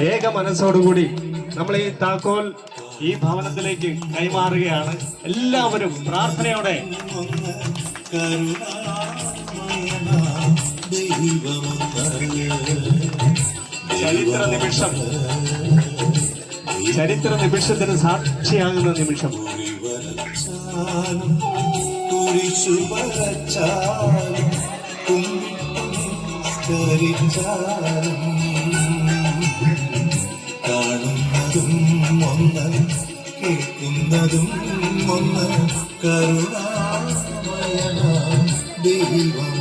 ഏക മനസ്സോടുകൂടി നമ്മൾ ഈ താക്കോൽ ഈ ഭവനത്തിലേക്ക് കൈമാറുകയാണ്. എല്ലാവരും പ്രാർത്ഥനയോടെ ചരിത്ര നിമിഷത്തിന് സാക്ഷിയാകുന്ന നിമിഷം. കാണുന്നതും ഒന്ന് കേൾക്കുന്നതും ഒന്ന് കരുണാമയന ദൈവമൊന്ന്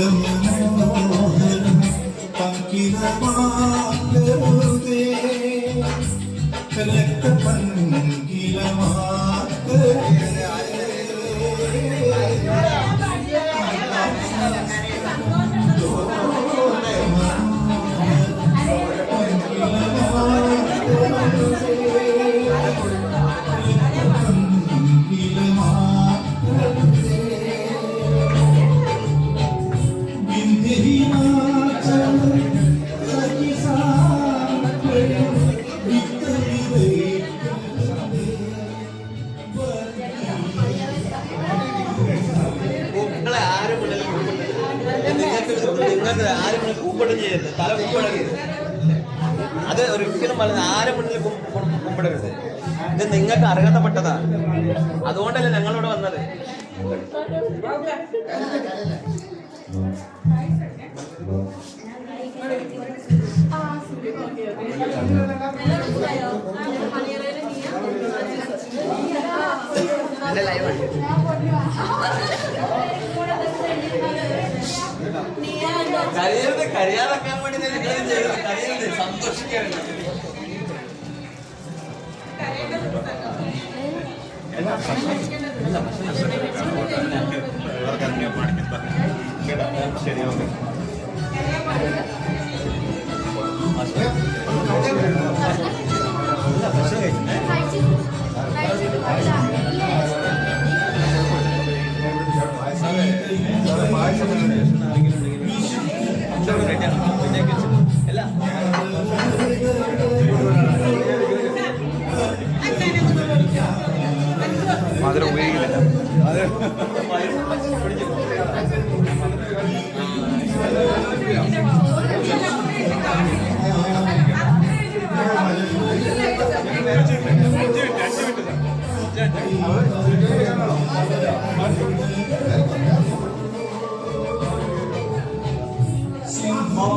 ലോകമനോഹരം പങ്കിലമാകരുതേ ആരും കുമ്പിടും ചെയ്യരുത്. തല കുമ്പിടരുത്. അത് ഒരിക്കലും വളരെ ആരും മുന്നിൽ കുമ്പിടരുത്. ഇത് നിങ്ങൾക്ക് അർഹതപ്പെട്ടതാണ്. അതുകൊണ്ടല്ലേ ഞങ്ങളിവിടെ വന്നത്. കരയരുത്, കരയാതാക്കാൻ വേണ്ടി കരയരുത്, സന്തോഷിക്കാറുണ്ട്. ശരി, ഓക്കെ. മധുരം ഉപയോഗിക്കില്ല. സിംഹം